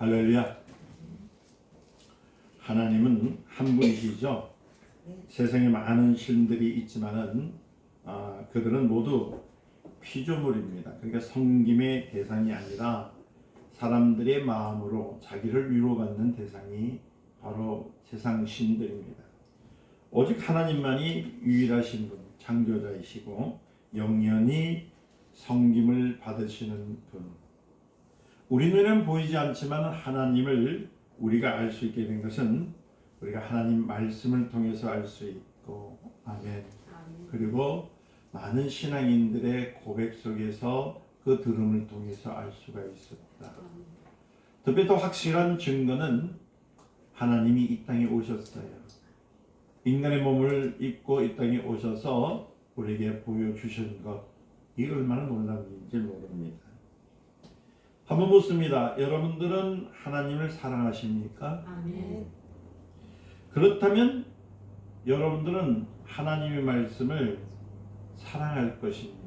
할렐루야. 하나님은 한 분이시죠. 세상에 많은 신들이 있지만은 그들은 모두 피조물입니다. 그러니까 섬김의 대상이 아니라 사람들의 마음으로 자기를 위로받는 대상이 바로 세상 신들입니다. 오직 하나님만이 유일하신 분, 창조자이시고 영원히 섬김을 받으시는 분. 우리 눈에는 보이지 않지만 하나님을 우리가 알 수 있게 된 것은 우리가 하나님 말씀을 통해서 알 수 있고, 아멘. 그리고 많은 신앙인들의 고백 속에서 그 들음을 통해서 알 수가 있었다. 특히 또 확실한 증거는 하나님이 이 땅에 오셨어요. 인간의 몸을 입고 이 땅에 오셔서 우리에게 보여주신 것, 이 얼마나 놀라운 일인지 모릅니다. 한번 묻습니다. 여러분들은 하나님을 사랑하십니까? 아멘. 그렇다면 여러분들은 하나님의 말씀을 사랑할 것입니다.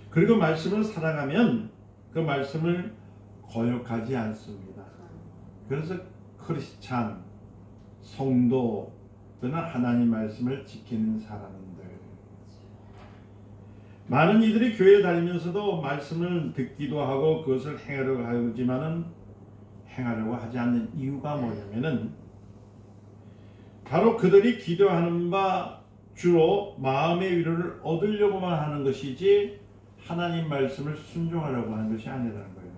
그리고 말씀을 사랑하면 그 말씀을 거역하지 않습니다. 그래서 크리스찬, 성도, 그러나 하나님 말씀을 지키는 사람들, 많은 이들이 교회에 다니면서도 말씀을 듣기도 하고 그것을 행하려고 하지만은 행하려고 하지 않는 이유가 뭐냐면은 바로 그들이 기도하는 바 주로 마음의 위로를 얻으려고만 하는 것이지 하나님 말씀을 순종하려고 하는 것이 아니라는 거예요.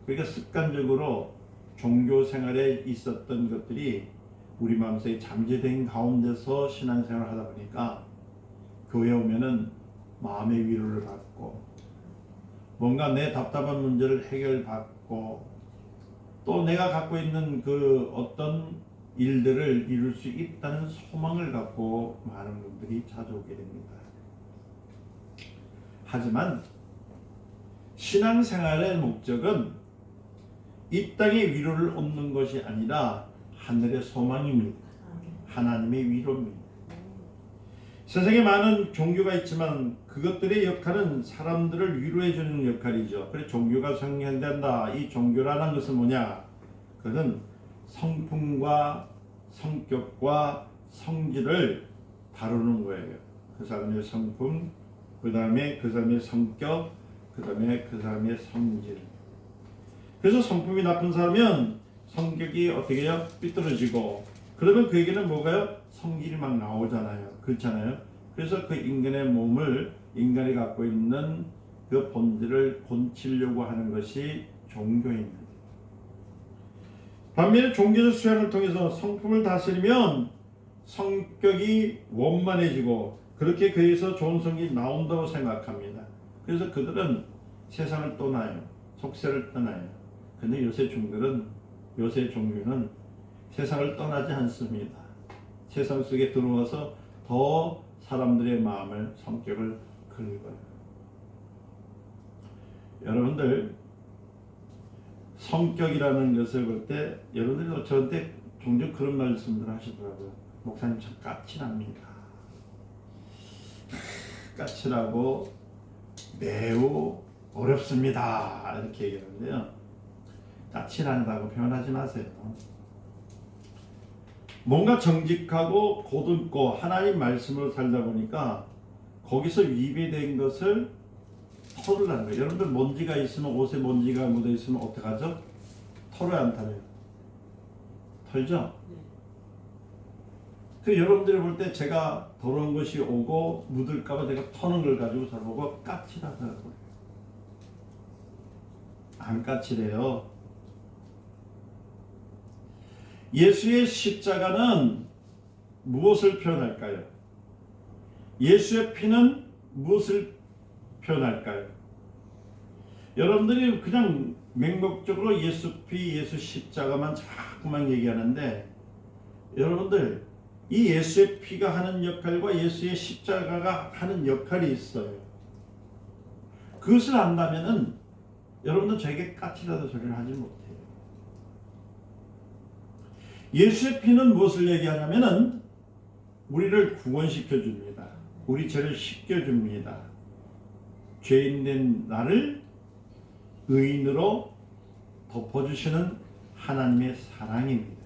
그러니까 습관적으로 종교 생활에 있었던 것들이 우리 마음속에 잠재된 가운데서 신앙생활을 하다 보니까 교회 오면은 마음의 위로를 받고 뭔가 내 답답한 문제를 해결받고 또 내가 갖고 있는 그 어떤 일들을 이룰 수 있다는 소망을 갖고 많은 분들이 찾아오게 됩니다. 하지만 신앙생활의 목적은 이 땅의 위로를 얻는 것이 아니라 하늘의 소망입니다. 하나님의 위로입니다. 세상에 많은 종교가 있지만 그것들의 역할은 사람들을 위로해 주는 역할이죠. 그래서 종교가 성행된다. 이 종교라는 것은 뭐냐? 그것은 성품과 성격과 성질을 다루는 거예요. 그 사람의 성품, 그 다음에 그 사람의 성격, 그 다음에 그 사람의 성질. 그래서 성품이 나쁜 사람은 성격이 어떻게 해요? 삐뚤어지고, 그러면 그에게는 뭐가요? 성질이 막 나오잖아요. 그렇잖아요. 그래서 그 인간의 몸을 인간이 갖고 있는 그 본질을 고치려고 하는 것이 종교입니다. 반면에 종교적 수양을 통해서 성품을 다스리면 성격이 원만해지고 그렇게 그에서 좋은 성격이 나온다고 생각합니다. 그래서 그들은 세상을 떠나요. 속세를 떠나요. 근데 요새 종교는 세상을 떠나지 않습니다. 세상 속에 들어와서 더 사람들의 마음을, 성격을 긁어요. 여러분들 성격이라는 것을 볼 때 여러분들이 저한테 종종 그런 말씀들을 하시더라고요. 목사님 참 까칠합니다. 까칠하고 매우 어렵습니다. 이렇게 얘기하는데요. 까칠하다고 표현하지 마세요. 뭔가 정직하고 곧있고 하나님 말씀으로 살다 보니까 거기서 위배된 것을 털으라는 거예요. 여러분들 먼지가 있으면, 옷에 먼지가 묻어 있으면 어떡하죠? 털어야 안 털어요? 털죠? 그 여러분들이 볼 때 제가 더러운 것이 오고 묻을까봐 내가 터는 걸 가지고 저보고 까칠하다고. 안 까칠해요. 예수의 십자가는 무엇을 표현할까요? 예수의 피는 무엇을 표현할까요? 여러분들이 그냥 맹목적으로 예수 피, 예수 십자가만 자꾸만 얘기하는데 여러분들 이 예수의 피가 하는 역할과 예수의 십자가가 하는 역할이 있어요. 그것을 안다면은 여러분들 저에게 까칠하다 소리를 하지 못해요. 예수의 피는 무엇을 얘기하냐면은 우리를 구원시켜 줍니다. 우리 죄를 씻겨 줍니다. 죄인된 나를 의인으로 덮어주시는 하나님의 사랑입니다.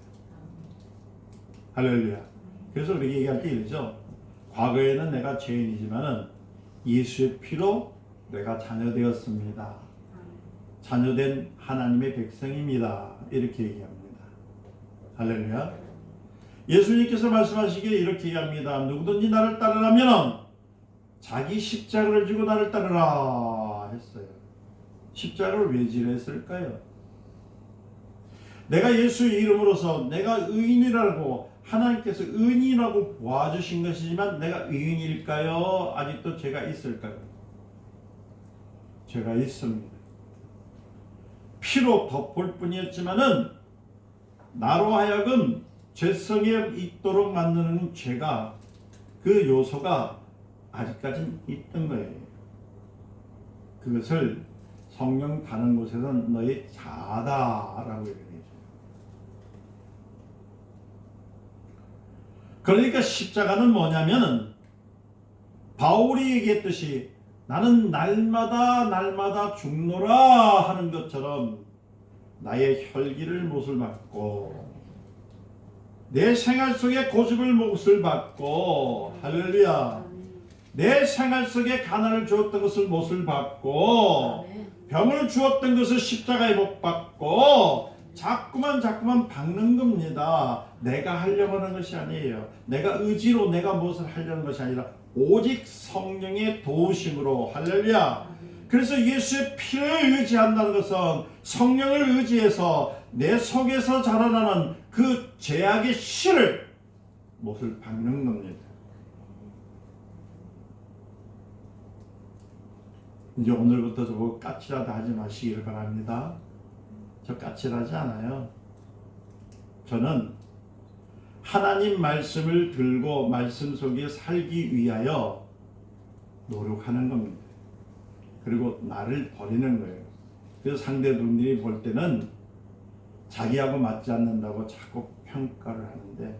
할렐루야. 그래서 우리 얘기할 때 이러죠. 과거에는 내가 죄인이지만은 예수의 피로 내가 자녀되었습니다. 자녀된 하나님의 백성입니다. 이렇게 얘기합니다. 할렐루야. 예수님께서 말씀하시기에 이렇게 얘기합니다. 누구든지 나를 따르라면 자기 십자가를 지고 나를 따르라 했어요. 십자가를 왜 지려 했을까요? 내가 예수의 이름으로서 내가 의인이라고 하나님께서 의인이라고 보아주신 것이지만 내가 의인일까요? 아직도 죄가 있을까요? 죄가 있습니다. 피로 덮을 뿐이었지만은 나로 하여금 죄성에 있도록 만드는 죄가 그 요소가 아직까지는 있던 거예요. 그것을 성령 가는 곳에서는 너의 자다라고 얘기해요. 그러니까 십자가는 뭐냐면은 바울이 얘기했듯이 나는 날마다 죽노라 하는 것처럼 나의 혈기를 못을 받고 내 생활 속에 고집을 못을 받고 할렐루야 내 생활 속에 가난을 주었던 것을 못을 받고 병을 주었던 것을 십자가에 못 받고 자꾸만 박는 겁니다. 내가 하려고 하는 것이 아니에요. 내가 의지로 내가 무엇을 하려는 것이 아니라 오직 성령의 도우심으로 할렐루야. 그래서 예수의 피를 의지한다는 것은 성령을 의지해서 내 속에서 자라나는 그 죄악의 씨를 못을 박는 겁니다. 이제 오늘부터 저보고 까칠하다 하지 마시기를 바랍니다. 저 까칠하지 않아요. 저는 하나님 말씀을 들고 말씀 속에 살기 위하여 노력하는 겁니다. 그리고 나를 버리는 거예요. 그래서 상대분들이 볼 때는 자기하고 맞지 않는다고 자꾸 평가를 하는데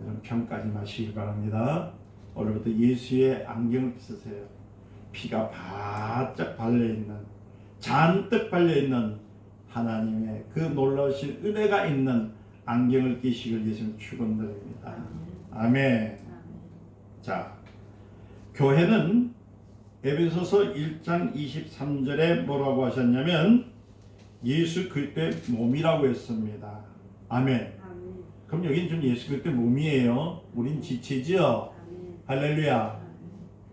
여러분 평가하지 마시기 바랍니다. 오늘부터 예수의 안경을 쓰세요. 피가 바짝 발려있는 잔뜩 발려있는 하나님의 그 놀라우신 은혜가 있는 안경을 끼시길 예수님 축원드립니다. 아멘. 자, 교회는 에베소서 1장 23절에 뭐라고 하셨냐면 예수 그리스도의 몸이라고 했습니다. 아멘. 그럼 여기는 좀 예수 그리스도의 몸이에요. 우린 지체지요. 할렐루야.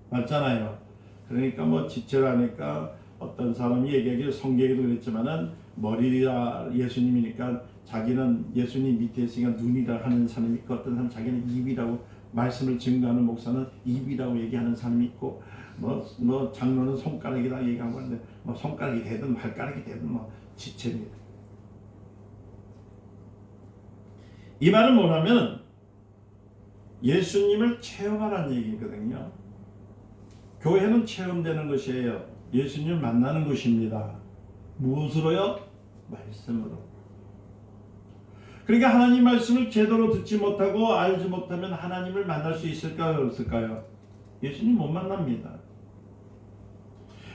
맞잖아요. 그러니까 뭐 지체라니까 어떤 사람이 얘기하기를 성경에도 그랬지만은 머리가 예수님이니까 자기는 예수님 밑에 있으니까 눈이라 하는 사람이 있고 어떤 사람 자기는 입이라고 말씀을 증거하는 목사는 입이라고 얘기하는 사람이 있고 뭐 장로는 손가락이라 얘기하고 하는데 뭐 손가락이 되든 발가락이 되든 뭐 지체입니다. 이 말은 뭐냐면 예수님을 체험하라는 얘기거든요. 교회는 체험되는 것이에요. 예수님을 만나는 것입니다. 무엇으로요? 말씀으로. 그러니까 하나님 말씀을 제대로 듣지 못하고 알지 못하면 하나님을 만날 수 있을까요? 없을까요? 예수님 못 만납니다.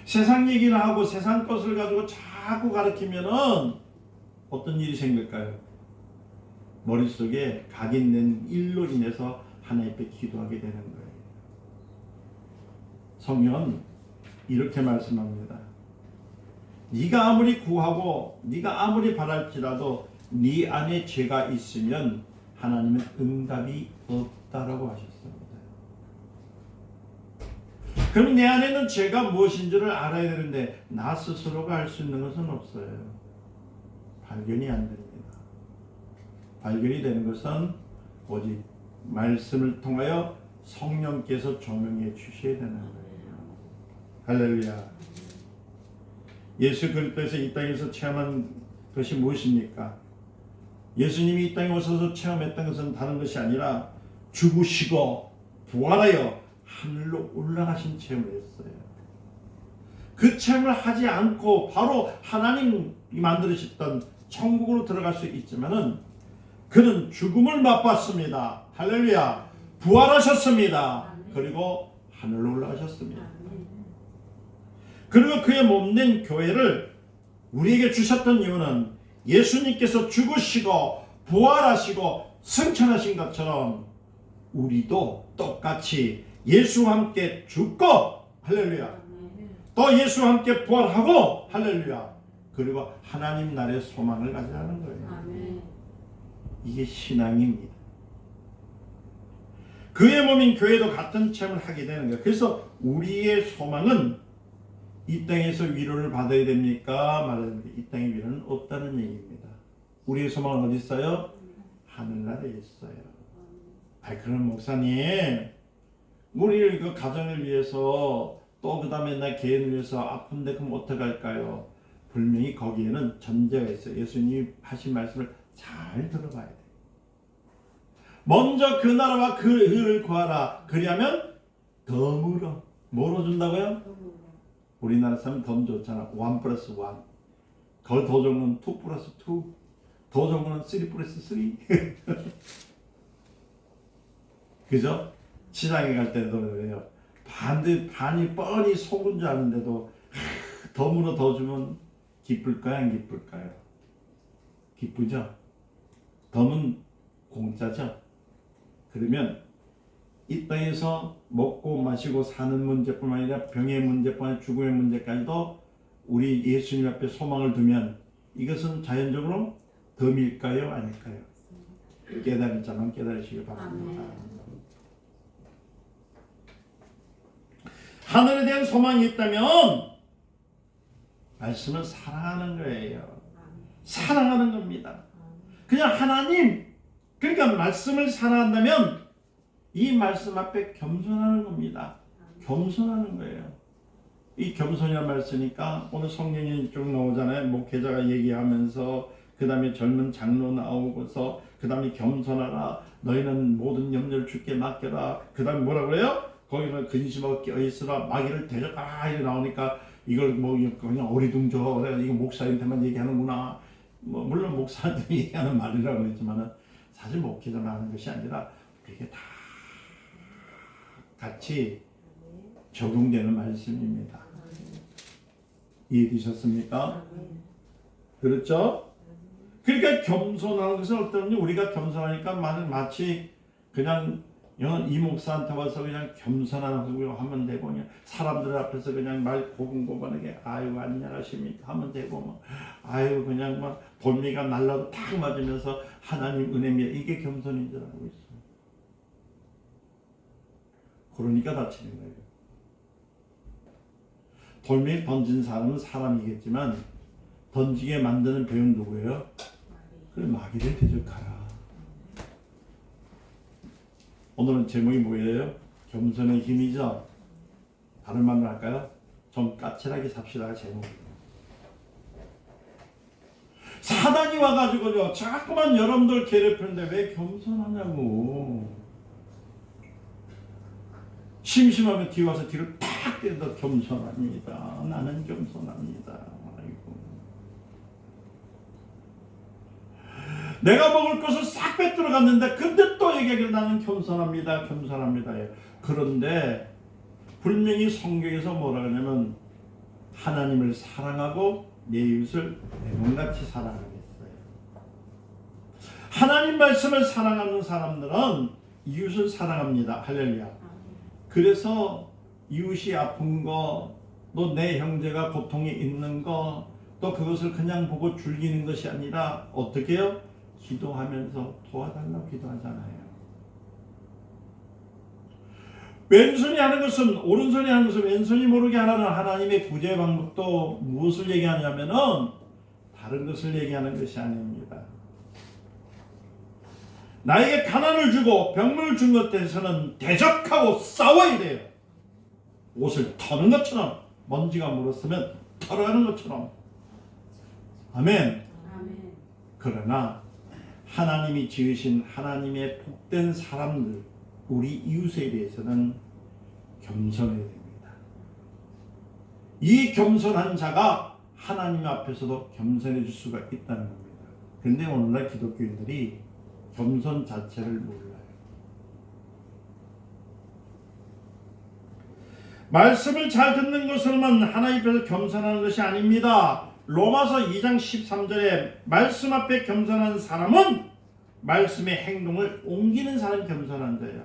세상 얘기를 하고 세상 것을 가지고 자꾸 가르치면은 어떤 일이 생길까요? 머릿속에 각인된 일로 인해서 하나님 앞에 기도하게 되는 거예요. 성경은 이렇게 말씀합니다. 네가 아무리 구하고 네가 아무리 바랄지라도 네 안에 죄가 있으면 하나님은 응답이 없다라고 하셨습니다. 그럼 내 안에는 죄가 무엇인지를 알아야 되는데 나 스스로가 알 수 있는 것은 없어요. 발견이 안 됩니다. 발견이 되는 것은 오직 말씀을 통하여 성령께서 조명해 주셔야 되는 거예요. 할렐루야. 예수 그리스도에서 이 땅에서 체험한 것이 무엇입니까? 예수님이 이 땅에 오셔서 체험했던 것은 다른 것이 아니라 죽으시고 부활하여 하늘로 올라가신 체험을 했어요. 그 체험을 하지 않고 바로 하나님이 만들으셨던 천국으로 들어갈 수 있지만은 그는 죽음을 맛봤습니다. 할렐루야. 부활하셨습니다. 그리고 하늘로 올라가셨습니다. 그리고 그의 몸된 교회를 우리에게 주셨던 이유는 예수님께서 죽으시고 부활하시고 승천하신 것처럼 우리도 똑같이 예수와 함께 죽고 할렐루야 또 예수와 함께 부활하고 할렐루야 그리고 하나님 나라의 소망을 가지라는 거예요. 이게 신앙입니다. 그의 몸인 교회도 같은 체험을 하게 되는 거예요. 그래서 우리의 소망은 이 땅에서 위로를 받아야 됩니까? 말하는 이 땅의 위로는 없다는 얘기입니다. 우리의 소망은 어디 있어요? 하늘나라에 있어요. 그럼 목사님 우리 그 가정을 위해서 또 그 다음에 나 개인을 위해서 아픈데 그럼 어떡할까요? 분명히 거기에는 전제가 있어요. 예수님이 하신 말씀을 잘 들어봐야 돼요. 먼저 그 나라와 그 의를 구하라. 그리하면 덤으로 뭐로 준다고요? 우리나라 사람 덤 좋잖아. 1 플러스 1. 더 좋은 건 2 플러스 2. 더 좋은 건 3 플러스 3. 그죠? 시장에 갈 때도 그래요. 반이 뻔히 속은 줄 아는데도 덤으로 더 주면 기쁠까요? 안 기쁠까요? 기쁘죠? 덤은 공짜죠? 그러면 이 땅에서 먹고 마시고 사는 문제뿐만 아니라 병의 문제뿐만 아니라 죽음의 문제까지도 우리 예수님 앞에 소망을 두면 이것은 자연적으로 덤일까요? 아닐까요? 깨달을 자만 깨달으시길 바랍니다. 하늘에 대한 소망이 있다면 말씀을 사랑하는 거예요. 사랑하는 겁니다. 그냥 하나님 그러니까 말씀을 사랑한다면 이 말씀 앞에 겸손하는 겁니다. 겸손하는 거예요. 이 겸손이란 말 쓰니까 오늘 성경이 쭉 나오잖아요. 목회자가 얘기하면서 그 다음에 젊은 장로 나오고서 그 다음에 겸손하라. 너희는 모든 염려를 주께 맡겨라. 그 다음에 뭐라 그래요? 거기는 근심하고 껴있으라. 마귀를 대적하라. 이렇게 나오니까 이걸 뭐 그냥 어리둥절. 내가 이거 목사님한테만 얘기하는구나. 뭐 물론 목사한테 얘기하는 말이라고 했지만은 사실 목회자만 하는 것이 아니라 이게 다 같이 적용되는 말씀입니다. 이해되셨습니까? 그렇죠? 그러니까 겸손하는 것은 어떠냐? 우리가 겸손하니까 마치 그냥 이 목사한테 와서 그냥 겸손하고 하면 되고 그냥 사람들 앞에서 그냥 말 고분고분하게 아유 안녕하십니까 하면 되고 뭐 아유 그냥 막 돌멩이가 날라도 탁 맞으면서 하나님 은혜입니다. 이게 겸손인 줄 알고 있어요. 그러니까 다치는 거예요. 돌멩이 던진 사람은 사람이겠지만 던지게 만드는 배은 누구예요? 그래 마귀를 대적하라. 오늘은 제목이 뭐예요? 겸손의 힘이죠. 다른 말로 할까요? 좀 까칠하게 삽시다가 제목이에요. 사단이 와가지고요 자꾸만 여러분들 괴롭히는데 왜 겸손하냐고. 심심하면 뒤에 와서 뒤를 탁 때린다. 겸손합니다. 나는 겸손합니다. 아이고. 내가 먹을 것을 싹 빼들어 갔는데 근데 또 얘기하기를 나는 겸손합니다. 겸손합니다. 그런데 분명히 성경에서 뭐라 그러냐면 하나님을 사랑하고 내 이웃을 내 몸같이 사랑하겠어요. 하나님 말씀을 사랑하는 사람들은 이웃을 사랑합니다. 할렐루야. 그래서 이웃이 아픈 거, 또 내 형제가 고통에 있는 거, 또 그것을 그냥 보고 즐기는 것이 아니라 어떻게 해요? 기도하면서 도와달라고 기도하잖아요. 왼손이 하는 것은 오른손이 하는 것은 왼손이 모르게 하라는 하나님의 구제 방법도 무엇을 얘기하냐면은 다른 것을 얘기하는 것이 아닙니다. 나에게 가난을 주고 병을 준 것 대해서는 대적하고 싸워야 돼요. 옷을 터는 것처럼 먼지가 물었으면 털어가는 것처럼. 아멘. 아멘. 그러나 하나님이 지으신 하나님의 복된 사람들 우리 이웃에 대해서는 겸손해야 됩니다. 이 겸손한 자가 하나님 앞에서도 겸손해질 수가 있다는 겁니다. 그런데 오늘날 기독교인들이 겸손 자체를 몰라요. 말씀을 잘 듣는 것으로만 하나님 앞에서 겸손하는 것이 아닙니다. 로마서 2장 13절에 말씀 앞에 겸손한 사람은 말씀의 행동을 옮기는 사람이 겸손한 자야.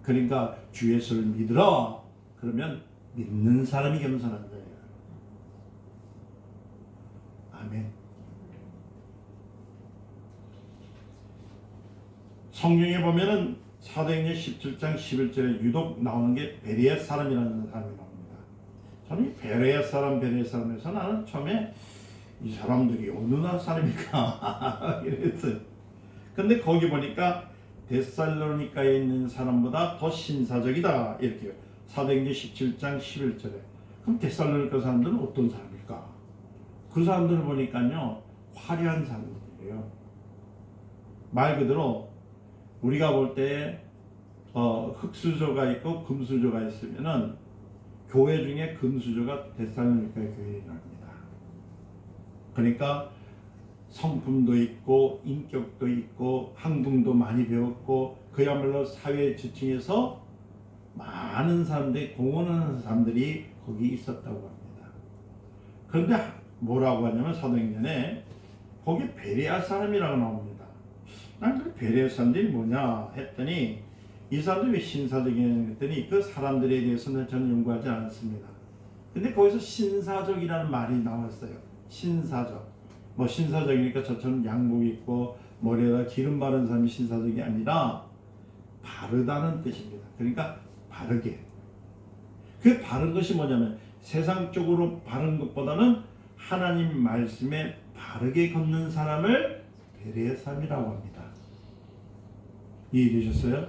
그러니까 주 예수를 믿으라. 그러면 믿는 사람이 겸손한 자야. 아멘. 성경에 보면은 사도행전 17장 11절에 유독 나오는 게 베레아 사람이라는 사람이 나옵니다. 저는 이 베레아 사람에서 나는 처음에 이 사람들이 어느 나라 사람일까 이랬어요. 근데 거기 보니까 데살로니가에 있는 사람보다 더 신사적이다 이렇게요. 사도행전 17장 11절에. 그럼 데살로니가 사람들은 어떤 사람일까? 그 사람들을 보니까요 화려한 사람들이에요. 말 그대로 우리가 볼 때 흙수저가 있고 금수저가 있으면은 교회 중에 금수저가 데살로니가 교회랍니다. 그러니까 성품도 있고 인격도 있고 학문도 많이 배웠고 그야말로 사회 지층에서 많은 사람들이 공헌하는 사람들이 거기 있었다고 합니다. 그런데 뭐라고 하냐면 사도행전에 거기 베레아 사람이라고 나옵니다. 난 그 베레아 사람들이 뭐냐 했더니 이 사람들이 왜 신사적이냐 했더니 그 사람들에 대해서는 저는 연구하지 않았습니다. 근데 거기서 신사적이라는 말이 나왔어요. 신사적. 뭐 신사적이니까 저처럼 양복 입고 머리에다 기름 바른 사람이 신사적이 아니라 바르다는 뜻입니다. 그러니까 바르게. 그 바른 것이 뭐냐면 세상적으로 바른 것보다는 하나님 말씀에 바르게 걷는 사람을 베레아 사람이라고 합니다. 이해되셨어요?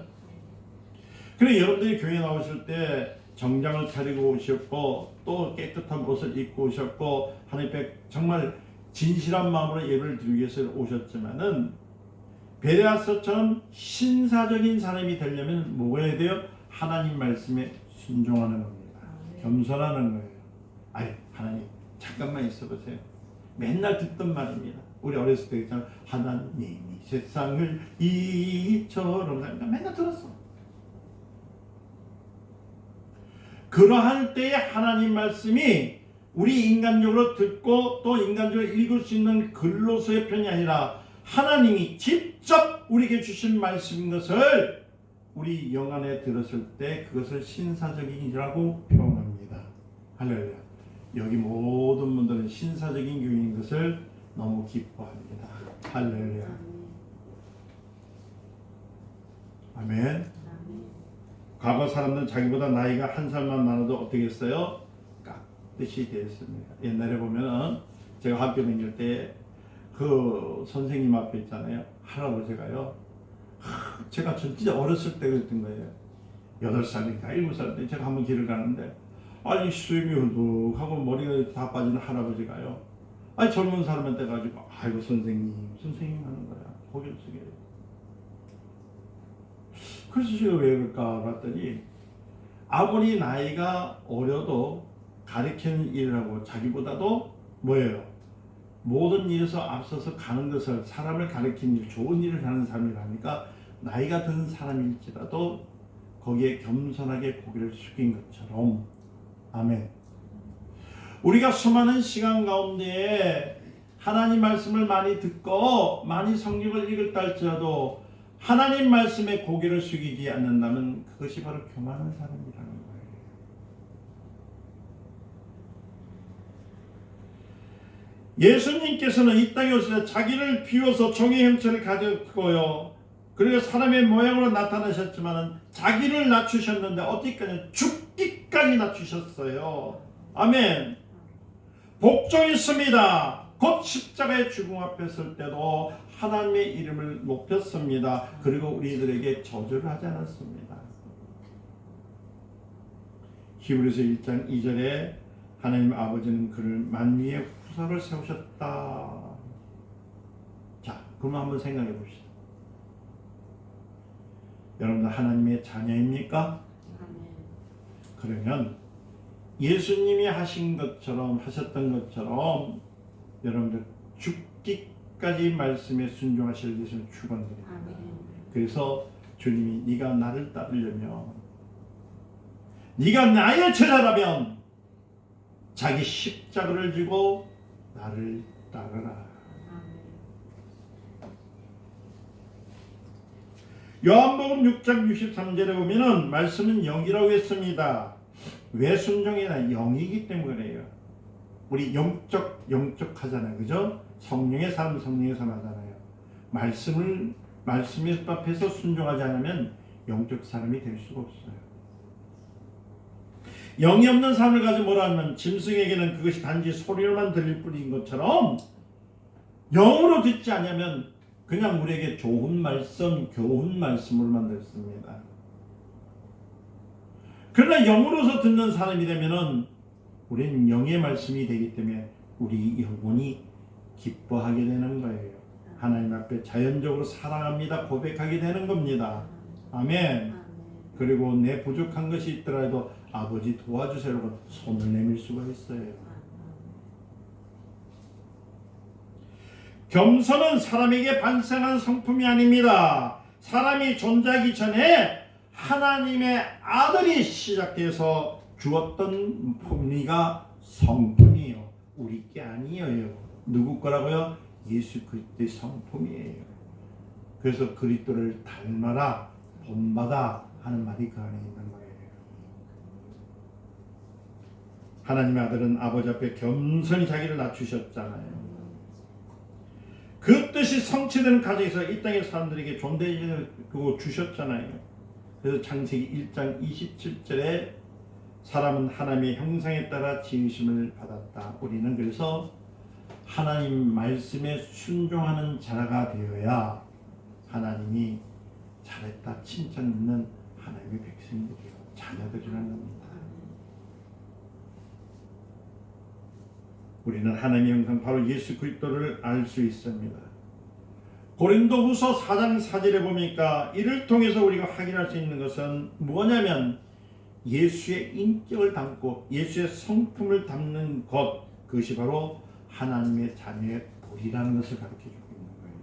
그래 여러분들이 교회 나오실 때 정장을 차리고 오셨고 또 깨끗한 옷을 입고 오셨고 하나님께 정말 진실한 마음으로 예배를 드리기 위해서 오셨지만은 베레아서처럼 신사적인 사람이 되려면 뭐가 해야 돼요? 하나님 말씀에 순종하는 겁니다. 겸손하는 거예요. 아니 하나님 잠깐만 있어 보세요. 맨날 듣던 말입니다. 우리 어렸을 때 있잖아. 하나님이 세상을 이처럼 맨날 들었어. 그러할 때에 하나님 말씀이 우리 인간적으로 듣고 또 인간적으로 읽을 수 있는 글로서의 편이 아니라 하나님이 직접 우리에게 주신 말씀인 것을 우리 영 안에 들었을 때 그것을 신사적인이라고 표현합니다. 할렐루야. 여기 모든 분들은 신사적인 교인인 것을 너무 기뻐합니다. 할렐루야. 아멘. 과거 사람들은 자기보다 나이가 한 살만 많아도 어떻게 했어요? 깍듯이 되었습니다. 옛날에 보면은 제가 학교 다닐 때 그 선생님 앞에 있잖아요. 할아버지가요. 제가 진짜 어렸을 때 그랬던 거예요. 8살인가 7살 때 제가 한번 길을 가는데 아니 수염이 흐득하고 머리가 다 빠진 할아버지가요. 아니 젊은 사람한테 가지고 아이고 선생님 하는 거야. 고개를 숙여요. 그래서 제가 왜 그럴까 봤더니 아무리 나이가 어려도 가르치는 일을 하고 자기보다도 뭐예요? 모든 일에서 앞서서 가는 것을 사람을 가르치는 일, 좋은 일을 하는 사람이라니까 나이가 든 사람일지라도 거기에 겸손하게 고개를 숙인 것처럼 아멘. 우리가 수많은 시간 가운데에 하나님 말씀을 많이 듣고 많이 성경을 읽었다 할지라도 하나님 말씀에 고개를 숙이지 않는다면 그것이 바로 교만한 사람이라는 거예요. 예수님께서는 이 땅에 오실 때 자기를 비워서 종의 형체를 가졌고요. 그리고 사람의 모양으로 나타나셨지만 자기를 낮추셨는데 어디까지? 죽기까지 낮추셨어요. 아멘. 복종했습니다. 곧 십자가의 죽음 앞에 설 때도 하나님의 이름을 높였습니다. 그리고 우리들에게 저주를 하지 않았습니다. 히브리서 1장 2절에 하나님 아버지는 그를 만민의 후사를 세우셨다. 자, 그럼 한번 생각해 봅시다. 여러분들 하나님의 자녀입니까? 그러면 예수님이 하신 것처럼 하셨던 것처럼 여러분들 죽기까지 말씀에 순종하실 예수님 축원드립니다. 그래서 주님이 네가 나를 따르려면 네가 나의 제자라면 자기 십자가를 지고 나를 따르라. 요한복음 6장 63절에 보면은 말씀은 영이라고 했습니다. 왜 순종이나 영이기 때문에 그래요. 우리 영적 하잖아요, 그죠? 성령의 삶 하잖아요. 말씀에 앞에서 순종하지 않으면 영적 사람이 될 수가 없어요. 영이 없는 삶을 가지고 뭐라 하면 짐승에게는 그것이 단지 소리로만 들릴 뿐인 것처럼 영으로 듣지 않으면 그냥 우리에게 좋은 말씀, 교훈 말씀으로만 듣습니다. 그러나 영으로서 듣는 사람이 되면은 우리는 영의 말씀이 되기 때문에 우리 영혼이 기뻐하게 되는 거예요. 하나님 앞에 자연적으로 사랑합니다 고백하게 되는 겁니다. 아멘. 그리고 내 부족한 것이 있더라도 아버지 도와주세요라고 손을 내밀 수가 있어요. 겸손은 사람에게 발생한 성품이 아닙니다. 사람이 존재하기 전에 하나님의 아들이 시작돼서 주었던 품위가 성품이에요. 우리 게 아니에요. 누구 거라고요? 예수 그리스도의 성품이에요. 그래서 그리스도를 닮아라, 본받아 하는 말이 그 안에 있는 거예요. 하나님의 아들은 아버지 앞에 겸손히 자기를 낮추셨잖아요. 그 뜻이 성취되는 과정에서 이 땅의 사람들에게 존재를 주셨잖아요. 그래서 창세기 1장 27절에 사람은 하나님의 형상에 따라 지으심을 받았다. 우리는 그래서 하나님 말씀에 순종하는 자가 되어야 하나님이 잘했다 칭찬 듣는 하나님의 백성들이요, 자녀들이라는 겁니다. 우리는 하나님의 형상 바로 예수 그리스도를 알 수 있습니다. 고린도후서 4장 4절에 보니까 이를 통해서 우리가 확인할 수 있는 것은 뭐냐면 예수의 인격을 담고 예수의 성품을 담는 것, 그것이 바로 하나님의 자녀의 도리라는 것을 가르쳐주고 있는 거예요.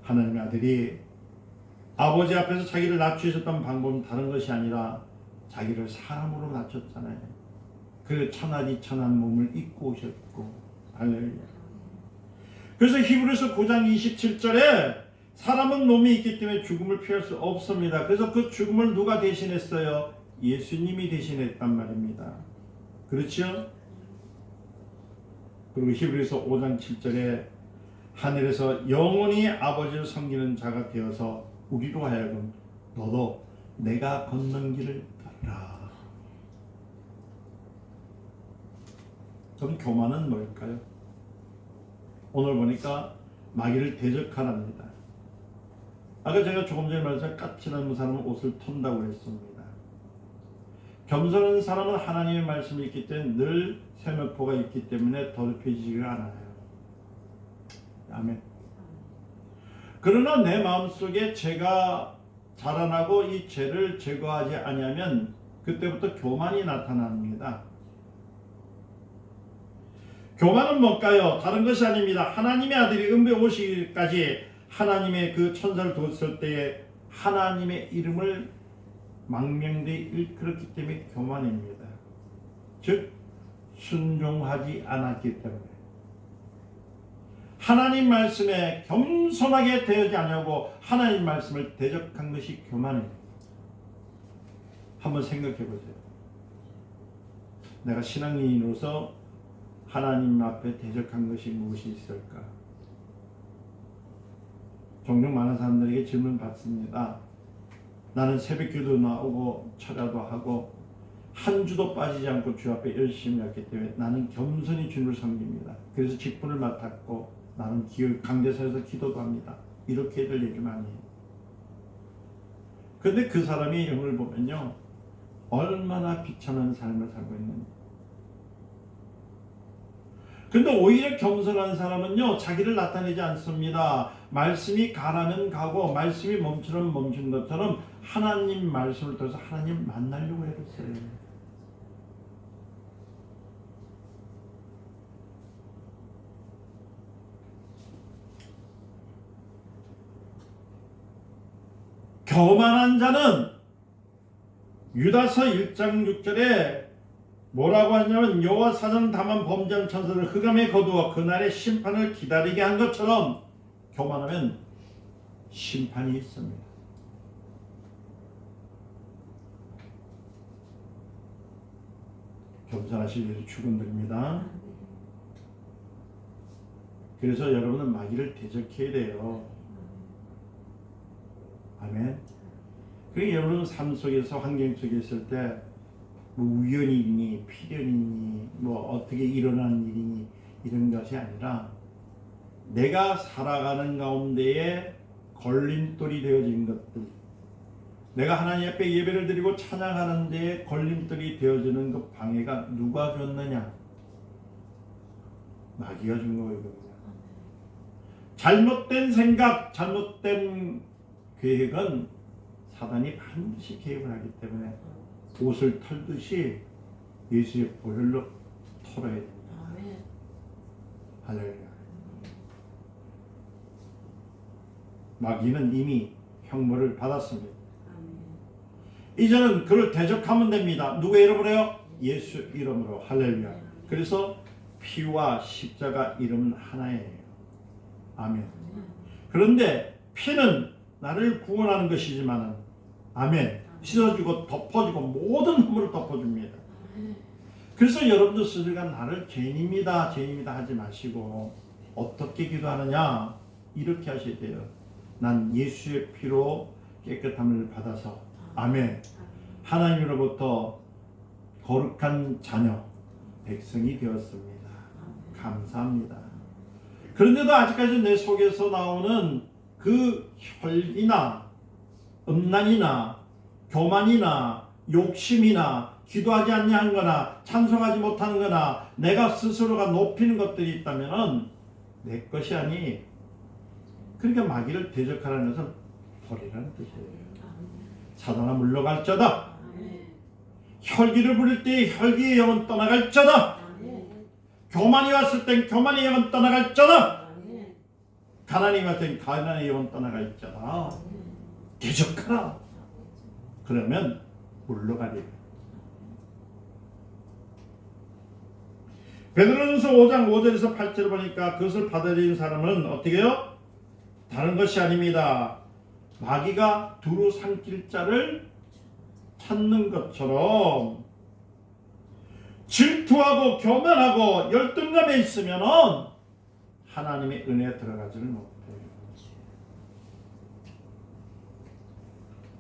하나님의 아들이 아버지 앞에서 자기를 낮추셨던 방법은 다른 것이 아니라 자기를 사람으로 낮췄잖아요. 그 천하디 천한 몸을 입고 오셨고, 할렐루야. 그래서 히브리서 9장 27절에 사람은 몸이 있기 때문에 죽음을 피할 수 없습니다. 그래서 그 죽음을 누가 대신했어요? 예수님이 대신했단 말입니다. 그렇죠? 그리고 히브리서 5장 7절에 하늘에서 영원히 아버지를 섬기는 자가 되어서 우리로 하여금 너도 내가 걷는 길을 따르라. 그럼 교만은 뭘까요? 오늘 보니까 마귀를 대적하랍니다. 아까 제가 조금 전에 말했지만 까칠한 사람은 옷을 턴다고 했습니다. 겸손한 사람은 하나님의 말씀이 있기 때문에 늘 세면포가 있기 때문에 더럽혀지지가 않아요. 아멘. 그러나 내 마음속에 죄가 자라나고 이 죄를 제거하지 아니하면 그때부터 교만이 나타납니다. 교만은 뭘까요? 다른 것이 아닙니다. 하나님의 아들이 은배 오시기까지 하나님의 그 천사를 두었을 때에 하나님의 이름을 망명되이 일컬었기 때문에 교만입니다. 즉 순종하지 않았기 때문에 하나님 말씀에 겸손하게 대하지 않냐고 하나님 말씀을 대적한 것이 교만입니다. 한번 생각해 보세요. 내가 신앙인으로서 하나님 앞에 대적한 것이 무엇이 있을까? 종종 많은 사람들에게 질문 받습니다. 나는 새벽기도 나오고 철야도 하고 한 주도 빠지지 않고 주 앞에 열심히 했기 때문에 나는 겸손히 주님을 섬깁니다. 그래서 직분을 맡았고 나는 강대상에서 기도도 합니다. 이렇게들 얘기 많이 해요. 그런데 그 사람의 영을 보면요, 얼마나 비참한 삶을 살고 있는지. 근데 오히려 겸손한 사람은요, 자기를 나타내지 않습니다. 말씀이 가라면 가고 말씀이 멈추면 멈춘 것처럼 하나님 말씀을 통해서 하나님 만나려고 해줬어요. 교만한 자는 유다서 1장 6절에 뭐라고 하냐면 여호와 사자는 다만 범죄한 천사를 흑암에 거두어 그날의 심판을 기다리게 한 것처럼 교만하면 심판이 있습니다. 겸손하시기를 축원드립니다. 그래서 여러분은 마귀를 대적해야 돼요. 아멘. 그러니까 여러분 삶 속에서 환경 속에 있을 때 뭐 우연이니 필연이니 뭐 어떻게 일어난 일이니 이런 것이 아니라 내가 살아가는 가운데에 걸림돌이 되어진 것들, 내가 하나님 앞에 예배를 드리고 찬양하는 데에 걸림돌이 되어지는 그 방해가 누가 줬느냐? 마귀가 준 거거든요. 잘못된 생각, 잘못된 계획은 사단이 반드시 개입을 하기 때문에 옷을 털듯이 예수의 보혈로 털어야 됩니다. 할렐루야. 마귀는 이미 형벌을 받았습니다. 이제는 그를 대적하면 됩니다. 누구의 이름으로요? 예수 이름으로. 할렐루야. 그래서 피와 십자가 이름은 하나예요. 아멘. 그런데 피는 나를 구원하는 것이지만 아멘. 씻어주고 덮어주고 모든 허물을 덮어줍니다. 그래서 여러분들 스스로가 나를 죄인입니다 하지 마시고 어떻게 기도하느냐? 이렇게 하셔야 돼요. 난 예수의 피로 깨끗함을 받아서 아멘. 하나님으로부터 거룩한 자녀 백성이 되었습니다. 감사합니다. 그런데도 아직까지 내 속에서 나오는 그 혈기나 음란이나 교만이나 욕심이나 기도하지 않는 거나 찬송하지 못하는 거나 내가 스스로가 높이는 것들이 있다면 내 것이 아니. 그러니까 마귀를 대적하라는 것은 버리라는 뜻이에요. 사단아 물러갈자다. 혈기를 부릴 때 혈기의 영은 떠나갈자다. 교만이 왔을 땐 교만의 영은 떠나갈자다. 가난이 왔을 땐 가난의 영은 떠나갈자다. 대적하라. 그러면 물러가리라. 베드로전서 5장 5절에서 8절을 보니까 그것을 받아들인 사람은 어떻게 해요? 다른 것이 아닙니다. 마귀가 두루 삼킬 자를 찾는 것처럼 질투하고 교만하고 열등감에 있으면 하나님의 은혜에 들어가지를 못해요.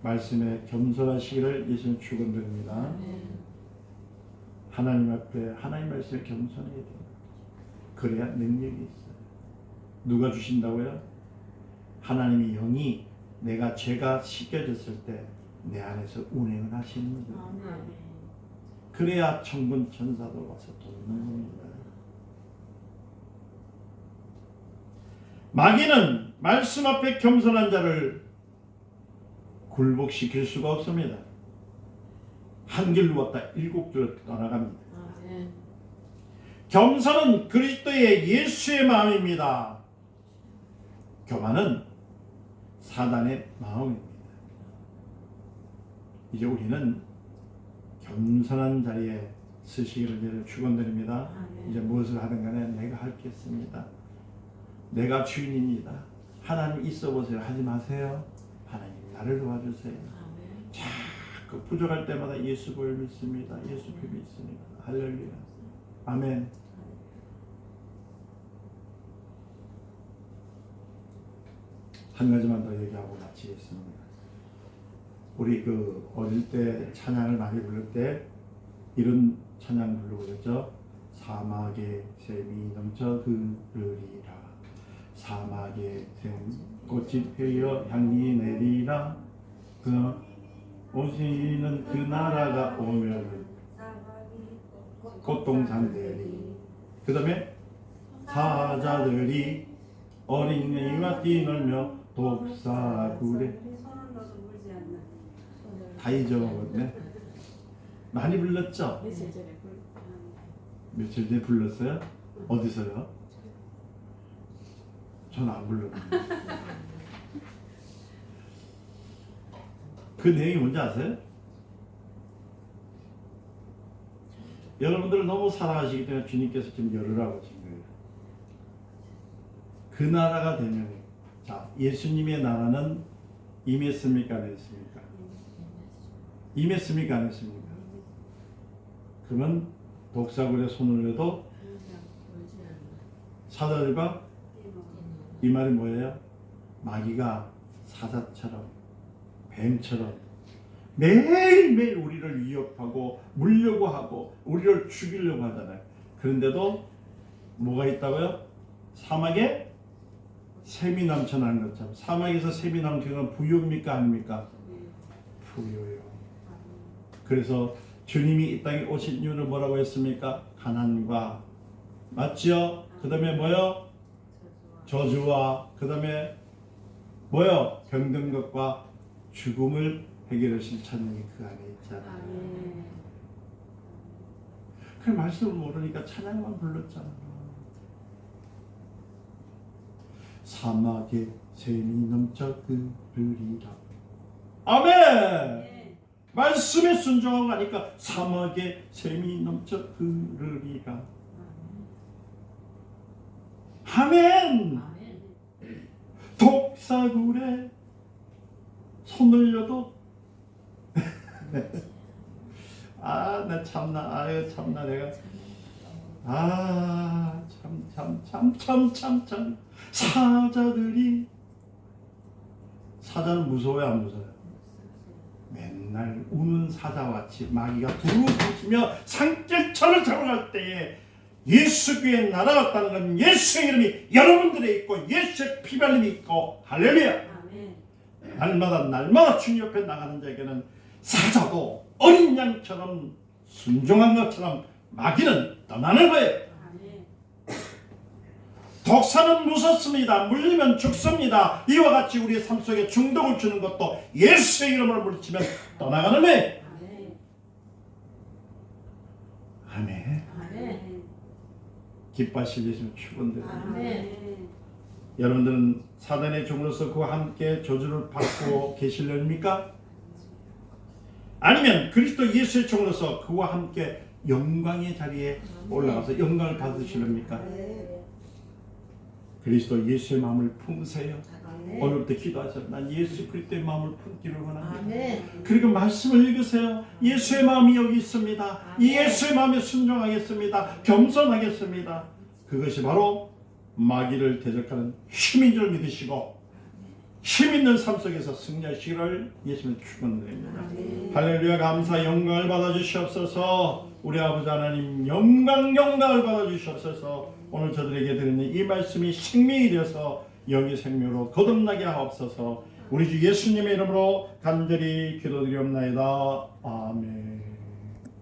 말씀에 겸손하시기를 예수님 축원드립니다. 하나님 앞에 하나님 말씀에 겸손해야 돼요. 그래야 능력이 있어요. 누가 주신다고요? 하나님의 영이 내가 죄가 씻겨졌을 때 내 안에서 운행을 하시는 거예요. 그래야 천군 천사도 와서 돕는 겁니다. 마귀는 말씀 앞에 겸손한 자를 굴복시킬 수가 없습니다. 한 길 누웠다 일곱 길로 떠나갑니다. 겸손은 그리스도의 예수의 마음입니다. 교만은 사단의 마음입니다. 이제 우리는 겸손한 자리에 서시기를 축원드립니다. 이제 무엇을 하든 간에 내가 하겠습니다. 내가 주인입니다. 하나님 있어 보세요. 하지 마세요. 하나님 나를 도와주세요. 자꾸 부족할 때마다 예수 보혈 믿습니다. 예수 피 믿습니다. 할렐루야. 아멘. 한 가지만 더 얘기하고 마치겠습니다. 우리 그 어릴 때 찬양을 많이 부를 때 이런 찬양 부르고 그랬죠. 사막에 샘이 넘쳐 흐르리라. 사막에 샘 꽃이 피어 향기 내리라. 그 오시는 그 나라가 오면 꽃동산들이 그 다음에 사자들이 어린이와 뛰놀며 독사굴에 다 잊어먹었네. 많이 불렀죠? 며칠 전에 불렀어요? 어디서요? 전 안 불렀는데. 그 내용이 뭔지 아세요? 여러분들을 너무 사랑하시기 때문에 주님께서 지금 열으라고 하신 거예요. 그 나라가 되면, 자, 예수님의 나라는 임했습니까? 안 했습니까? 임했습니까? 안 했습니까? 그러면 독사굴에 손을 내도 사자들과, 이 말이 뭐예요? 마귀가 사자처럼, 뱀처럼 매일매일 우리를 위협하고 물려고 하고 우리를 죽이려고 하잖아요. 그런데도 뭐가 있다고요? 사막에 샘이 넘쳐나는 것처럼. 사막에서 샘이 넘치는 건 부유입니까? 아닙니까? 부유요. 그래서 주님이 이 땅에 오신 이유는 뭐라고 했습니까? 가난과, 맞죠? 그 다음에 뭐요? 저주와, 그 다음에 뭐요? 병든 것과 죽음을 해결하신 찬양이 그 안에 있잖아요. 그 말씀을 모르니까 찬양만 불렀잖아. 사막에 샘이 넘쳐 흐르리라. 아멘. 말씀에 순종하고 가니까 사막에 샘이 넘쳐 흐르리라. 아멘. 독사굴에 손을 려도 나 참나, 참나 내가 참 사자는 무서워요, 안 무서워요? 맨날 우는 사자같이 마귀가 두루두루치며 산길천을 잡아갈 때에 예수교의 나라가 왔다는 건 예수의 이름이 여러분들에 있고 예수의 피발림이 있고, 할렐루야. 날마다 주님 옆에 나가는 자에게는 사자도 어린 양처럼 순종한 것처럼 마귀는 떠나는 거예요. 독사는 무섭습니다. 물리면 죽습니다. 이와 같이 우리의 삶 속에 중독을 주는 것도 예수의 이름으로 물리치면 떠나가는 거예요. 아멘. 기뻐하실 예수님 축원드립니다. 여러분들은 사단의 종으로서 그와 함께 저주를 받고 계시렵니까? 아니면 그리스도 예수의 종으로서 그와 함께 영광의 자리에 올라가서 영광을 받으시렵니까? 그리스도 예수의 마음을 품으세요. 오늘부터 기도하셔. 난 예수 그리스도의 마음을 품기를 원합니다. 그리고 말씀을 읽으세요. 예수의 마음이 여기 있습니다. 이 예수의 마음에 순종하겠습니다. 겸손하겠습니다. 그것이 바로 마귀를 대적하는 힘인 줄 믿으시고 힘 있는 삶 속에서 승리하시기를 예수님 축원드립니다. 할렐루야. 감사 영광을 받아주시옵소서. 우리 아버지 하나님 영광을 받아주시옵소서. 오늘 저들에게 드리는 이 말씀이 생명이 되어서 영의 생명으로 거듭나게 하옵소서. 우리 주 예수님의 이름으로 간절히 기도드리옵나이다. 아멘.